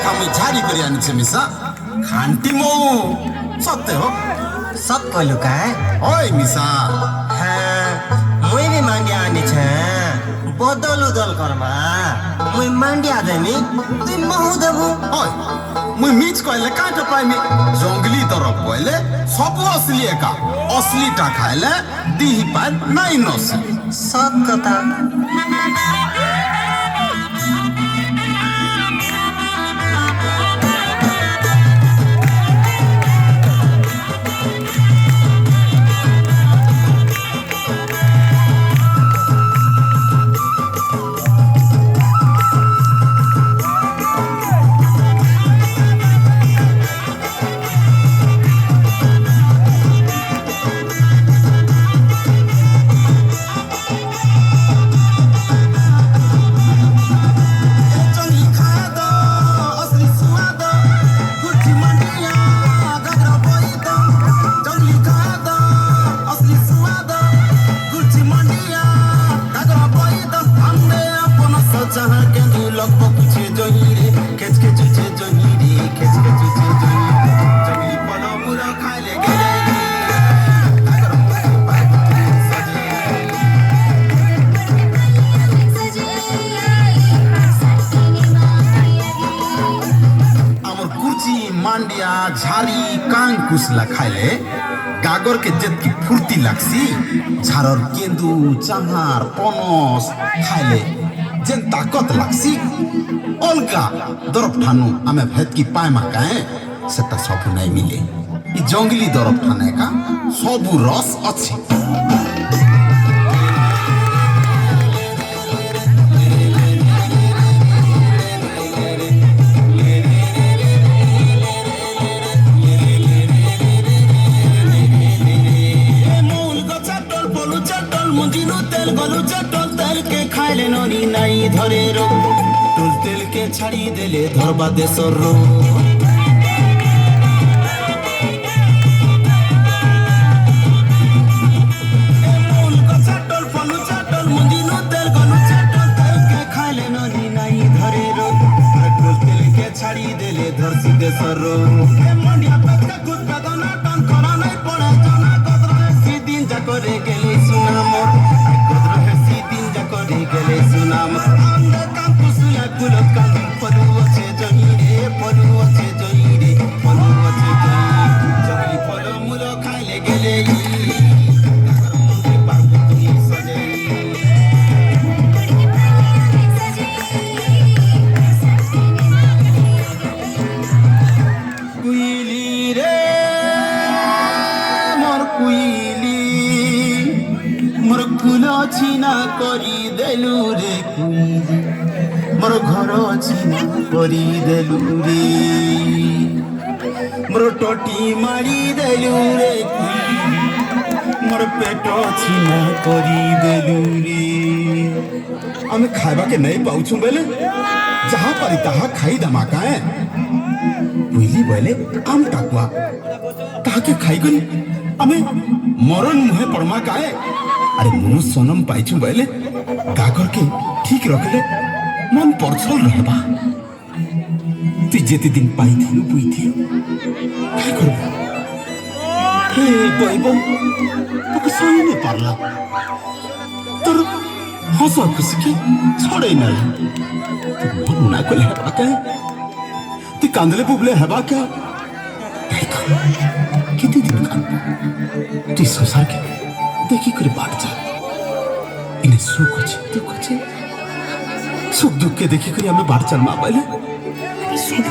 देखा मुई झारी करी आनिछे मिसा खांटी मो सत्य हो सत कहलु का ओय मिसा मुई भी मांडिया आनी छे बदल उदल करमा मुई मांडिया देमी तुई महु देबु ओय मुई मिच कहले काटा पाइमी जंगली तरफ कहले सब असली एका असली टा खाइले दिही पाइ नाइ नसी सत कथा मांडिया झारी कांग कुसला खाइले गागर के जेतकी फुर्ती लागसी झारर केंदू चाहार पनस खाइले जेन ताकत लागसी अलगा दरफ ठानु आमे भेतकी पायमा काए सेटा सबु नाइ मिले ई जंगली दरफ ठाने का सबु रस अछि खाइले ननी नाई धरे रो टोल तेल के छाड़ी देले धरबा देशर रो खाइले ननी नाई धरे रो टोल तेल के छाड़ी देले धरसी देशर रो मंडिया पत्ता कुछ बेदना टन करा नहीं पड़े जना कदर सी दिन जाकरे गेले सुना मोर गले सुनाम अंदर काम कुसुला कुलत का पलु अच्छे जहीरे पलु अच्छे जहीरे पलु अच्छे जहीरे पलु मुलो खाइले गेले कुइली रे मोर कुइली मोर कुलो छिना करी देलु रे कुइली मोर घर छिना करी देलु रे मोर टोटी मारी देलु रे कुइली मोर पेट छिना करी देलु रे आमे खाइबा के नहीं पाउछु बेले जहाँ पारी तहा खाई दमा काए कुइली बोले आम टाकुआ ताके खाई गनी आमे मरण मुहे परमा काए अरे मुनु सोनम पाइछु बोले गागर के ठीक रखले मन परछल रहबा ती जेते दिन पाई थिलु बुई थिलु काय करबो हे बइबो तो सही नहीं पारला तर हंसा खुशी के छोड़े ना तू मन ना कोले हबा का ती कांदले बुबले हबा क्या कितने दिन का ती संसार के देखी करे बाट जा इन्हें सुख अच्छे दुख अच्छे सुख दुख के देखी करे हमें बाट चल मा पहले सब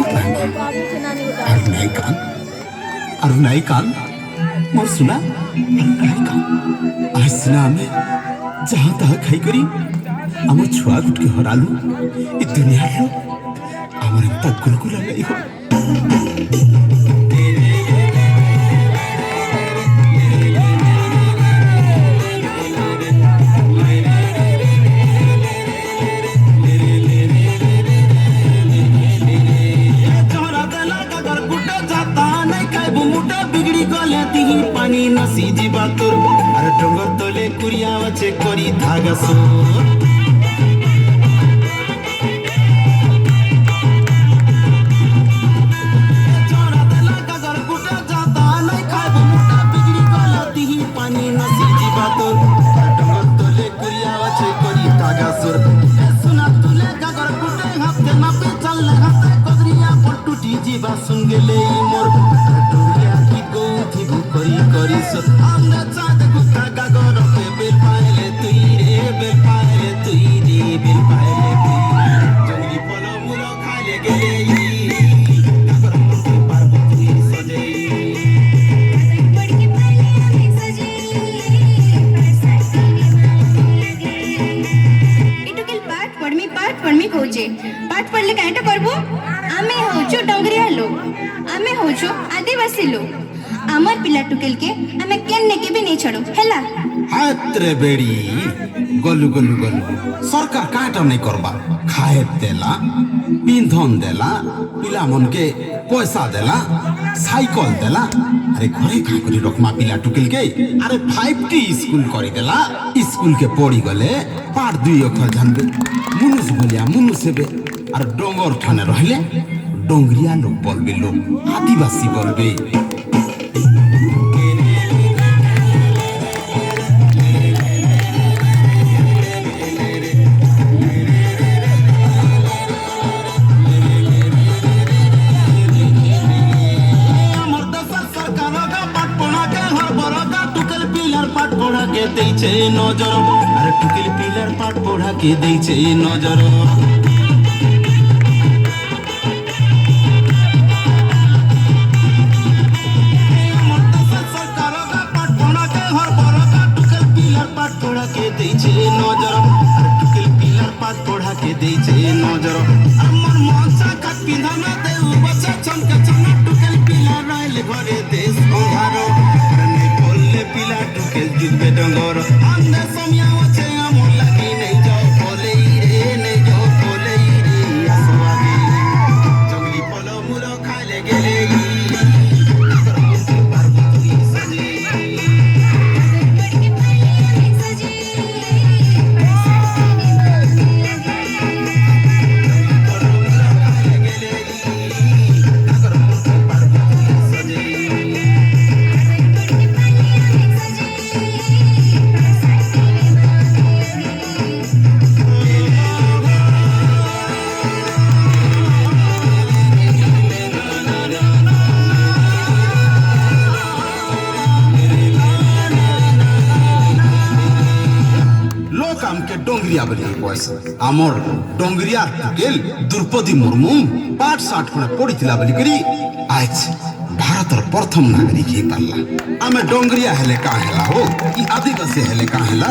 अरुणाई कान मोर सुना अरुणाई कान आज सुना हमें जहाँ तहाँ खाई करी आम छुआ गुट के हरालु इ दुनिया लो आमर एंता गुलगुला नहीं हो पानी नसी जीवा तोर अरे डोंगर तोले कुरिया वचे करी धागा सो खुशी जीवा सुन गेले मोर डोरिया की गौथी भुकरी करिस আমরা চাঁদ গুতা গাগর কে বেল পাইলে তুই রে বেল পাইলে তুই রে বেল পাইলে তুই জঙ্গলি ফল মূল খাইলে গেলে গাগর মূর্তি পার্বতী সজে पढ़ के पाले हमें सजे এটুকেল পাঠ পড়মি কହୁଛେ পাঠ পড়লে কাইটা করব ଆମେ ହଉଛୁ ଡଙ୍ଗରିଆ ଲୋକ ଆମେ ହଉଛୁ ଆଦିବାସୀ ଲୋକ ଆମର ପିଲା ଟୁକେଲକେ ଆମେ କେନ୍ନେ କେବେ ନେଇ ଛାଡୁ ହେଲା ହାତରେ ବେଡି ଗଲୁ ଗଲୁ ଗଲୁ ସରକାର କାଁଟା ନାଇଁ କରବା ଖାଏ ଦେଲା ପିନ୍ଧନ ଦେଲା ପିଲାମନକେ ପଇସା ଦେଲା ସାଇକଲ ଦେଲା আরে ঘরে কাঁ করে রকমা পিলা টুকেলকে আরে 5টি স্কুল করে দেলা স্কুলকে পড়ি গলে পাঠ 2 অক্ষর জানবে মুনুষ বলিয়া মুনুষ হেবে আর ডঙ্গর ঠানে রহলে ডঙ্গরিয়া লোক বলবে লোক আদিবাসী বলবে পাঠ পড়া কে দেইছে নজর আরে টুকেল পিলার পাঠ পড়া কে দেইছে নজর আমার মনসা কাট পিন্ধানা দেউ বসে চমকে চমক টুকেল পিলার রাইলে ঘরে দেশ অন্ধার নেই বললে পিলা টুকেল জিতবে ডঙ্গর আন্দে সমিয়া আছে আমর লাগি নেই যাও বলেই রে নেই যাও বলেই রে আসো আগে জঙ্গলি ফল মূল খাইলে গেলে পার্বতী সজে पढ़ के पाले हमें सजे লোক আমকে ডঙ্গরিয়া বলি কয়েস আমর ডঙ্গরিয়া টুকেল দ্রৌপদী মুর্মু পাঠ সাঠ করে পড়িଥିଲା বলি করি আজ ଭାରତର ପ୍ରଥମ ନାଗରିକ ହେଇପାରିଲା ଆମେ ଡଙ୍ଗରିଆ ହେଲେ କାଁ ହେଲା ହୋ କି ଆଦିବାସୀ ହେଲେ କାଁ ହେଲା